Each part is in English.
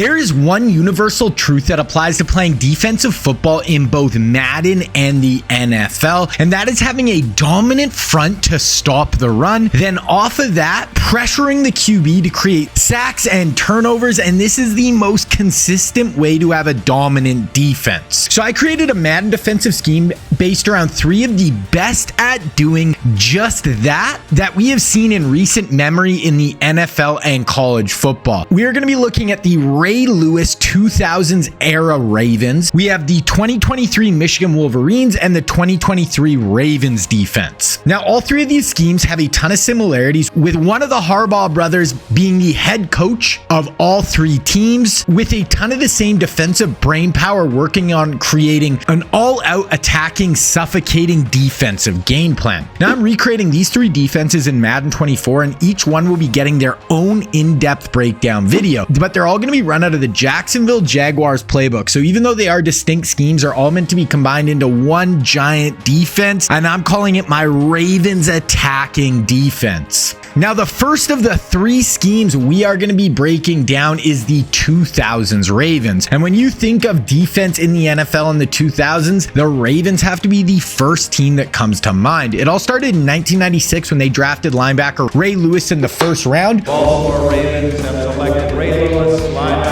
There is one universal truth that applies to playing defensive football in both Madden and the NFL, and that is having a dominant front to stop the run. Then off of that, pressuring the QB to create sacks and turnovers, and this is the most consistent way to have a dominant defense. So I created a Madden defensive scheme based around 3 of the best at doing just that we have seen in recent memory in the NFL and college football. We are going to be looking at the Ray Lewis 2000s era Ravens. We have the 2023 Michigan Wolverines and the 2023 Ravens defense. Now, all 3 of these schemes have a ton of similarities, with one of the Harbaugh brothers being the head coach of all 3 teams, with a ton of the same defensive brain power working on creating an all-out attacking, suffocating defensive game plan. Now, I'm recreating these 3 defenses in Madden 24, and each one will be getting their own in-depth breakdown video, but they're all going to be run out of the Jacksonville Jaguars Playbook. So even though they are distinct schemes, are all meant to be combined into one giant defense, and I'm calling it my Ravens attacking defense. Now, the first of the 3 schemes we are going to be breaking down is the 2000s Ravens. And when you think of defense in the NFL in the 2000s, the Ravens have to be the first team that comes to mind. It all started in 1996 when they drafted linebacker Ray Lewis in the first round. Baltimore Ravens have selected Ray Lewis, linebacker,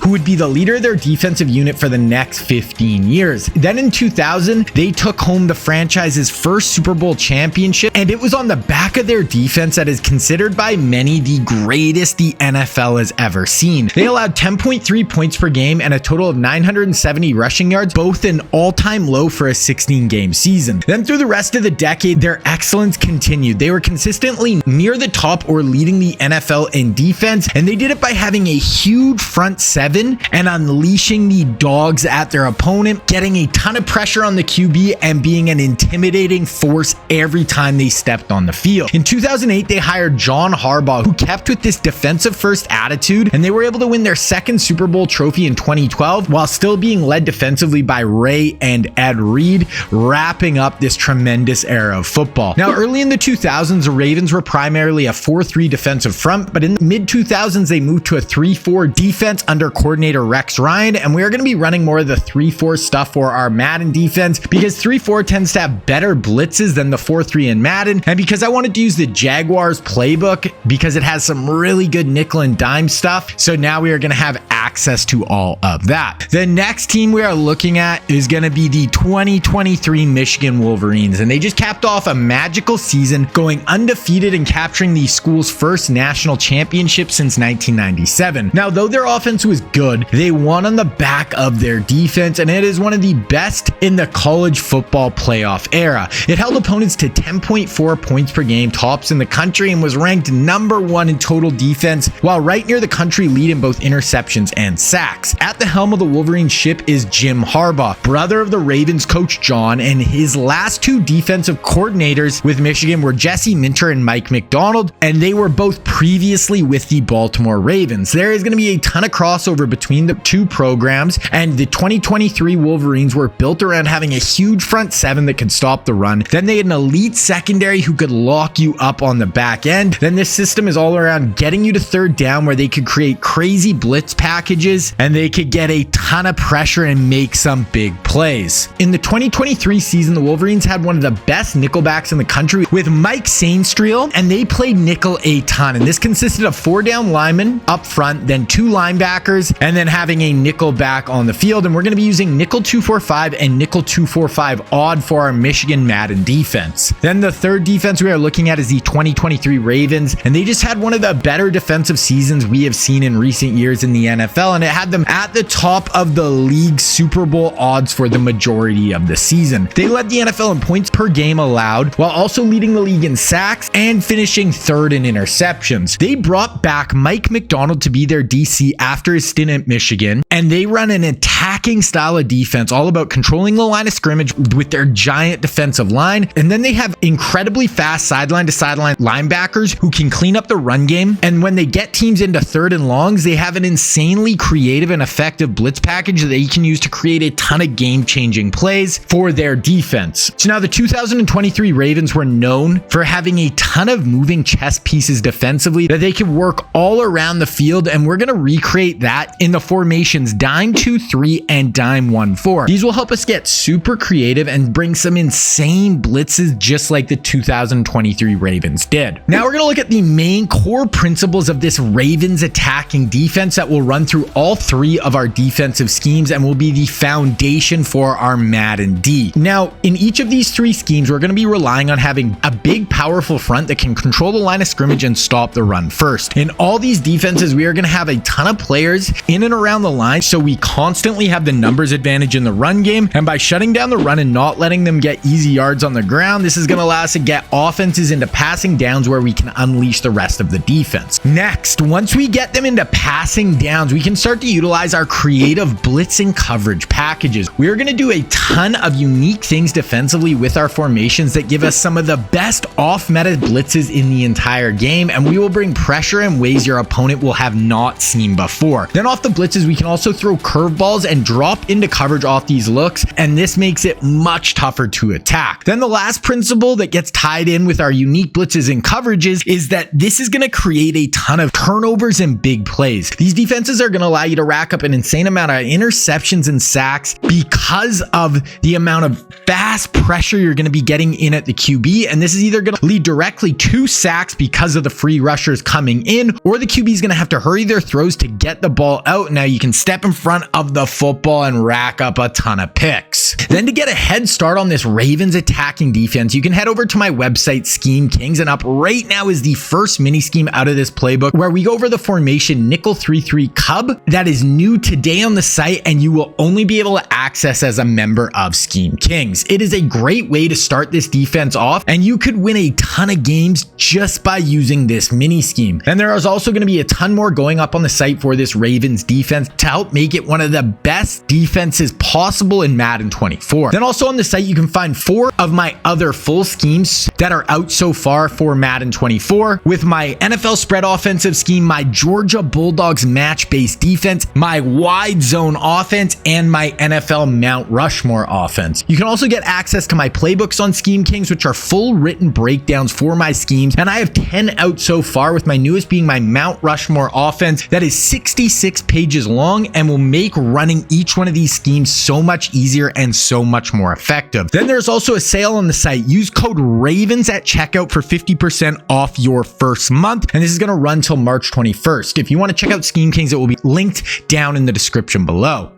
who would be the leader of their defensive unit for the next 15 years. Then in 2000, they took home the franchise's first Super Bowl championship, and it was on the back of their defense that is considered by many the greatest the NFL has ever seen. They allowed 10.3 points per game and a total of 970 rushing yards, both an all-time low for a 16-game season. Then through the rest of the decade, their excellence continued. They were consistently near the top or leading the NFL in defense, and they did it by having a huge front 7 and unleashing the dogs at their opponent, getting a ton of pressure on the QB and being an intimidating force every time they stepped on the field. In 2008, they hired John Harbaugh, who kept with this defensive first attitude, and they were able to win their second Super Bowl trophy in 2012 while still being led defensively by Ray and Ed Reed, wrapping up this tremendous era of football. Now, early in the 2000s, the Ravens were primarily a 4-3 defensive front, but in the mid-2000s, they moved to a 3-4 defense under coordinator Rex Ryan, and we are going to be running more of the 3-4 stuff for our Madden defense because 3-4 tends to have better blitzes than the 4-3 in Madden, and because I wanted to use the Jaguars Playbook because it has some really good nickel and dime stuff, so now we are going to have access to all of that. The next team we are looking at is going to be the 2023 Michigan Wolverines, and they just capped off a magical season, going undefeated and capturing the school's first national championship since 1997. Now, though their offense was good, they won on the back of their defense, and it is one of the best in the college football playoff era. It held opponents to 10.4 points per game, tops in the country, and was ranked number 1 in total defense, while right near the country lead in both interceptions and sacks. At the helm of the Wolverines ship is Jim Harbaugh, brother of the Ravens coach John, and his last 2 defensive coordinators with Michigan were Jesse Minter and Mike McDonald, and they were both previously with the Baltimore Ravens. There is going to be a ton of crossover between the 2 programs, and the 2023 Wolverines were built around having a huge front 7 that could stop the run. Then they had an elite secondary who could lock you up on the back end. Then this system is all around getting you to third down, where they could create crazy blitz packages and they could get a ton of pressure and make some big plays. In the 2023 season, the Wolverines had one of the best nickelbacks in the country with Mike Sainstreel, and they played nickel a ton, and this consisted of 4 down linemen up front, then 2 linebackers, and then having a nickel back on the field. And we're going to be using nickel 245 and nickel 245 odd for our Michigan Madden defense. Then the third defense we are looking at is the 2023 Ravens, and they just had one of the better defensive seasons we have seen in recent years in the NFL, and it had them at the top of the league Super Bowl odds for the majority of the season. They led the NFL in points per game allowed, while also leading the league in sacks and finishing 3rd in interceptions. They brought back Mike McDonald to be their DC after his stint at dominant Michigan, and they run an attacking style of defense all about controlling the line of scrimmage with their giant defensive line. And then they have incredibly fast sideline to sideline linebackers who can clean up the run game. And when they get teams into 3rd and longs, they have an insanely creative and effective blitz package that they can use to create a ton of game-changing plays for their defense. So now the 2023 Ravens were known for having a ton of moving chess pieces defensively that they could work all around the field, and we're going to recreate that in the formations dime 2-3 and dime 1-4. These will help us get super creative and bring some insane blitzes just like the 2023 Ravens did. Now we're going to look at the main core principles of this Ravens attacking defense that will run through all 3 of our defensive schemes and will be the foundation for our Madden D. Now, in each of these 3 schemes, we're going to be relying on having a big, powerful front that can control the line of scrimmage and stop the run first. In all these defenses, we are going to have a ton of players in and around the line, so we constantly have the numbers advantage in the run game. And by shutting down the run and not letting them get easy yards on the ground, this is going to allow us to get offenses into passing downs where we can unleash the rest of the defense. Next, once we get them into passing downs, we can start to utilize our creative blitzing coverage packages. We are going to do a ton of unique things defensively with our formations that give us some of the best off-meta blitzes in the entire game, and we will bring pressure in ways your opponent will have not seen before. Then off the blitzes, we can also throw curveballs and drop into coverage off these looks, and this makes it much tougher to attack. Then the last principle that gets tied in with our unique blitzes and coverages is that this is going to create a ton of turnovers and big plays. These defenses are going to allow you to rack up an insane amount of interceptions and sacks because of the amount of fast pressure you're going to be getting in at the QB, and this is either going to lead directly to sacks because of the free rushers coming in, or the QB is going to have to hurry their throws to get the ball out. Now you can step in front of the football and rack up a ton of picks. Then to get a head start on this Ravens attacking defense, you can head over to my website Scheme Kings, and up right now is the first mini scheme out of this playbook where we go over the formation nickel 3-3 cub that is new today on the site, and you will only be able to access as a member of Scheme Kings. It is a great way to start this defense off, and you could win a ton of games just by using this mini scheme. And there is also going to be a ton more going up on the site for this Ravens defense to help make it one of the best defenses possible in Madden 24. Then also on the site, you can find 4 of my other full schemes that are out so far for Madden 24, with my NFL spread offensive scheme, my Georgia Bulldogs match-based defense, my wide zone offense, and my NFL Mount Rushmore offense. You can also get access to my playbooks on Scheme Kings, which are full written breakdowns for my schemes, and I have 10 out so far, with my newest being my Mount Rushmore offense that is 66 pages long and will make running each one of these schemes so much easier and so much more effective. Then there's also a sale on the site. Use code RAVENS at checkout for 50% off your first month, and this is going to run till March 21st. If you want to check out Scheme Kings, it will be linked down in the description below.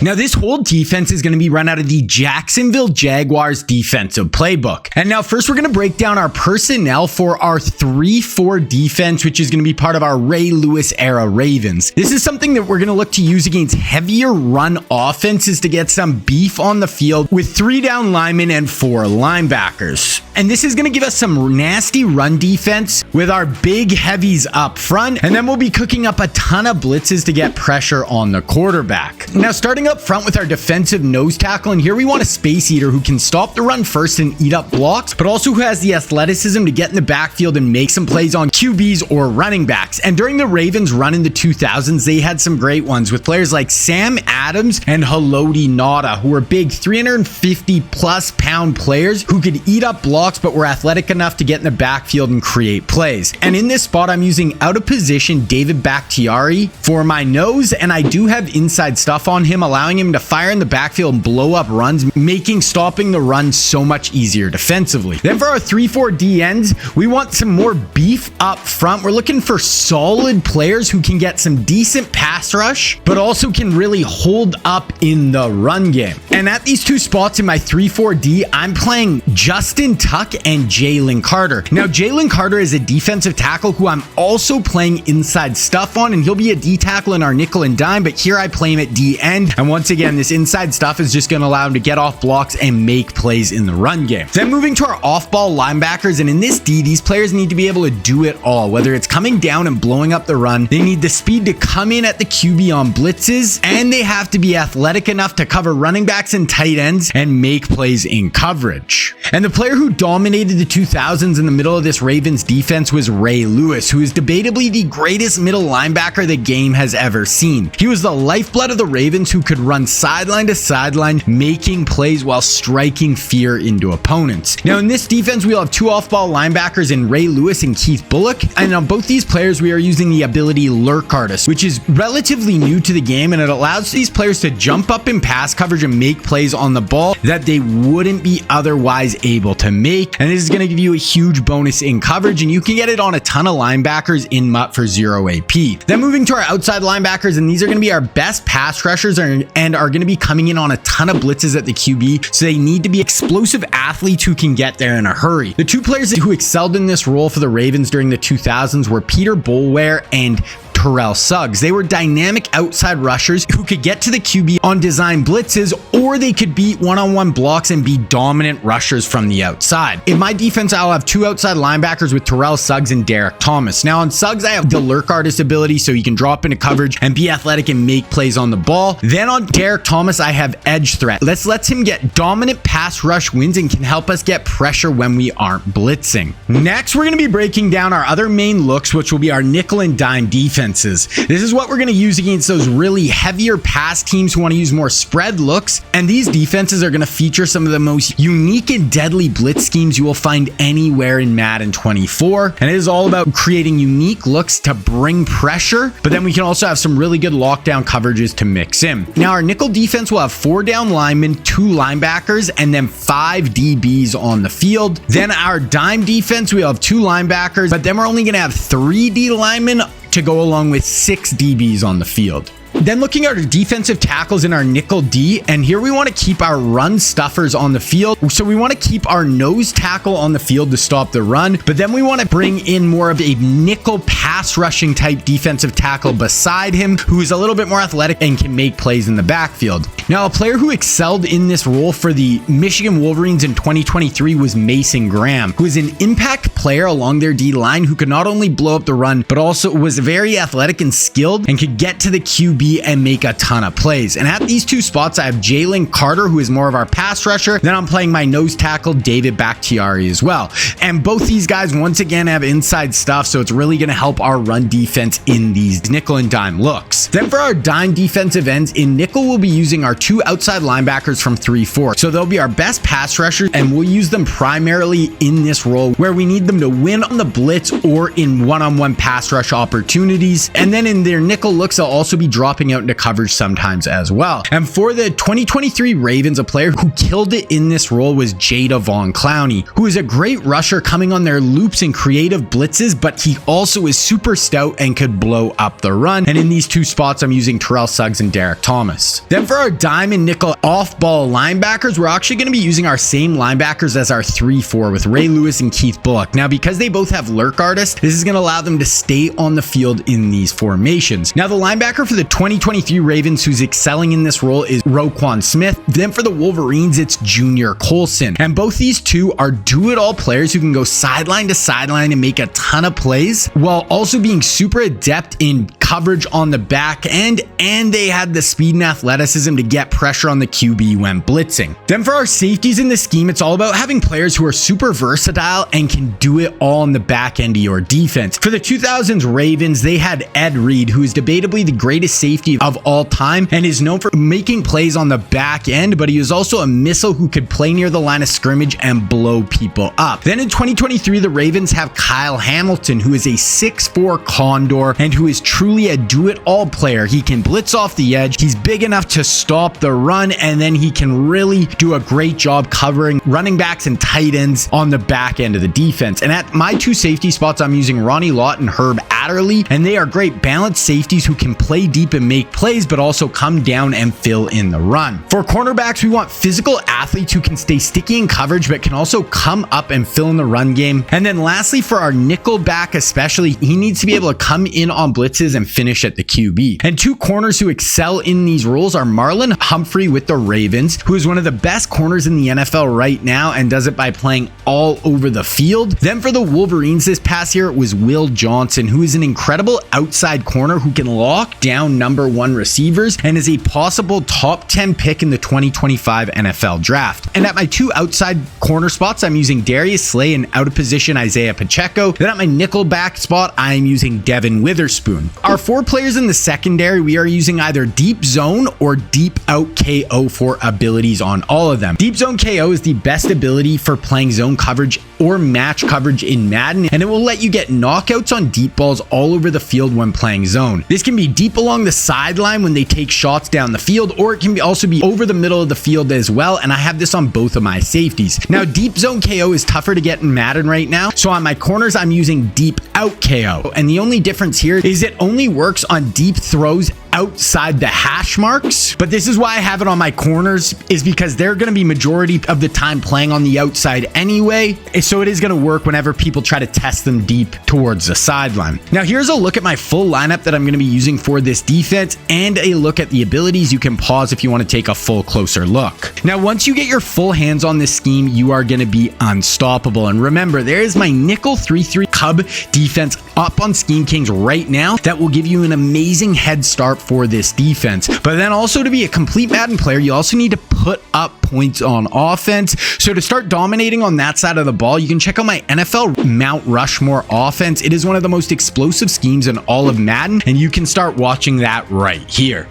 Now, this whole defense is going to be run out of the Jacksonville Jaguars defensive playbook. And now first we're going to break down our personnel for our 3-4 defense, which is going to be part of our Ray Lewis era Ravens. This is something that we're going to look to use against heavier run offenses to get some beef on the field with 3 down linemen and 4 linebackers. And this is going to give us some nasty run defense with our big heavies up front, and then we'll be cooking up a ton of blitzes to get pressure on the quarterback. Now, starting up front with our defensive nose tackle, and here we want a space eater who can stop the run first and eat up blocks, but also who has the athleticism to get in the backfield and make some plays on QBs or running backs. And during the Ravens run in the 2000s, they had some great ones with players like Sam Adams and Haloti Ngata, who were big 350 plus pound players who could eat up blocks but were athletic enough to get in the backfield and create plays. And in this spot, I'm using out of position David Bakhtiari for my nose, and I do have inside stuff on him, allowing him to fire in the backfield and blow up runs, making stopping the run so much easier defensively. Then for our 3-4 D ends, we want some more beef up front. We're looking for solid players who can get some decent pass rush, but also can really hold up in the run game. And at these 2 spots in my 3-4 D, I'm playing Justin Tuck and Jalen Carter. Now, Jalen Carter is a defensive tackle who I'm also playing inside stuff on, and he'll be a D tackle in our nickel and dime, but here I play him at D end and once again, this inside stuff is just going to allow him to get off blocks and make plays in the run game. Then moving to our off-ball linebackers, and in this D, these players need to be able to do it all. Whether it's coming down and blowing up the run, they need the speed to come in at the QB on blitzes, and they have to be athletic enough to cover running backs and tight ends and make plays in coverage. And the player who dominated the 2000s in the middle of this Ravens defense was Ray Lewis, who is debatably the greatest middle linebacker the game has ever seen. He was the lifeblood of the Ravens, who could run sideline to sideline, making plays while striking fear into opponents. Now in this defense, we'll have two off-ball linebackers in Ray Lewis and Keith Bullock, and on both these players we are using the ability Lurk Artist, which is relatively new to the game, and it allows these players to jump up in pass coverage and make plays on the ball that they wouldn't be otherwise able to make. And this is going to give you a huge bonus in coverage, and you can get it on a ton of linebackers in MUT for 0 AP. Then moving to our outside linebackers, and these are going to be our best pass rushers and are going to be coming in on a ton of blitzes at the QB, so they need to be explosive athletes who can get there in a hurry. The two players who excelled in this role for the Ravens during the 2000s were Peter Boulware and Terrell Suggs. They were dynamic outside rushers who could get to the QB on design blitzes, or they could beat one-on-one blocks and be dominant rushers from the outside. In my defense, I'll have two outside linebackers with Terrell Suggs and Derek Thomas. Now on Suggs, I have the Lurk Artist ability, so he can drop into coverage and be athletic and make plays on the ball. Then on Derek Thomas, I have edge threat. This lets him get dominant pass rush wins and can help us get pressure when we aren't blitzing. Next, we're going to be breaking down our other main looks, which will be our nickel and dime defense. This is what we're going to use against those really heavier pass teams who want to use more spread looks, and these defenses are going to feature some of the most unique and deadly blitz schemes you will find anywhere in Madden 24, and it is all about creating unique looks to bring pressure, but then we can also have some really good lockdown coverages to mix in. Now our nickel defense will have 4 down linemen, 2 linebackers, and then 5 DBs on the field. Then our dime defense, we'll have 2 linebackers, but then we're only going to have 3 D linemen to go along with 6 DBs on the field. Then looking at our defensive tackles in our nickel D, and here we want to keep our run stuffers on the field. So we want to keep our nose tackle on the field to stop the run, but then we want to bring in more of a nickel pass rushing type defensive tackle beside him, who is a little bit more athletic and can make plays in the backfield. Now, a player who excelled in this role for the Michigan Wolverines in 2023 was Mason Graham, who is an impact player along their D line who could not only blow up the run, but also was very athletic and skilled and could get to the QB and make a ton of plays. And at these 2 spots, I have Jalen Carter, who is more of our pass rusher. Then I'm playing my nose tackle, David Bakhtiari, as well. And both these guys, once again, have inside stuff, so it's really going to help our run defense in these nickel and dime looks. Then for our dime defensive ends, in nickel, we'll be using our 2 outside linebackers from 3-4. So they'll be our best pass rushers, and we'll use them primarily in this role where we need them to win on the blitz or in one-on-one pass rush opportunities. And then in their nickel looks, they'll also be dropping out into coverage sometimes as well. And for the 2023 Ravens, a player who killed it in this role was Jada Von Clowney, who is a great rusher coming on their loops and creative blitzes, but he also is super stout and could blow up the run. And in these 2 spots, I'm using Terrell Suggs and Derek Thomas. Then for our dime and nickel off-ball linebackers, we're actually going to be using our same linebackers as our 3-4 with Ray Lewis and Keith Bullock. Now, because they both have Lurk Artist, this is going to allow them to stay on the field in these formations. Now, the linebacker for the 2023 Ravens who's excelling in this role is Roquan Smith. Then for the Wolverines, it's Junior Colson. And both these 2 are do-it-all players who can go sideline to sideline and make a ton of plays while also being super adept in coverage on the back end, and they had the speed and athleticism to get pressure on the QB when blitzing. Then for our safeties in the scheme, it's all about having players who are super versatile and can do it all on the back end of your defense. For the 2000s Ravens, they had Ed Reed, who is debatably the greatest safety of all time and is known for making plays on the back end, but he is also a missile who could play near the line of scrimmage and blow people up. Then in 2023, the Ravens have Kyle Hamilton, who is a 6'4" condor and who is truly a do-it-all player. He can blitz off the edge, he's big enough to stop the run, and then he can really do a great job covering running backs and tight ends on the back end of the defense. And at my 2 safety spots, I'm using Ronnie Lott and Herb Adams laterally, and they are great balanced safeties who can play deep and make plays, but also come down and fill in the run. For cornerbacks, we want physical athletes who can stay sticky in coverage, but can also come up and fill in the run game. And then lastly, for our nickel back especially, he needs to be able to come in on blitzes and finish at the QB. And two corners who excel in these roles are Marlon Humphrey with the Ravens, who is one of the best corners in the NFL right now and does it by playing all over the field. Then for the Wolverines this past year, it was Will Johnson, who is an incredible outside corner who can lock down number 1 receivers and is a possible top 10 pick in the 2025 NFL draft. And at my two outside corner spots, I'm using Darius Slay and out of position Isaiah Pacheco. Then at my nickel back spot, I am using Devin Witherspoon. Our 4 players in the secondary, we are using either deep zone or deep out KO for abilities on all of them. Deep zone KO is the best ability for playing zone coverage or match coverage in Madden, and it will let you get knockouts on deep balls all over the field when playing zone. This can be deep along the sideline when they take shots down the field, or it can also be over the middle of the field as well, and I have this on both of my safeties. Now, deep zone KO is tougher to get in Madden right now, so on my corners, I'm using deep out KO, and the only difference here is it only works on deep throws outside the hash marks. But this is why I have it on my corners, is because they're going to be majority of the time playing on the outside anyway, so it is going to work whenever people try to test them deep towards the sideline. Now here's a look at my full lineup that I'm going to be using for this defense, and a look at the abilities. You can pause if you want to take a full closer look. Now once you get your full hands on this scheme, you are going to be unstoppable. And remember, there is my nickel 3-3 Cub defense up on Scheme Kings right now that will give you an amazing head start for this defense. But then also, to be a complete Madden player, you also need to put up points on offense. So to start dominating on that side of the ball, you can check out my NFL Mount Rushmore offense. It is one of the most explosive schemes in all of Madden, and you can start watching that right here.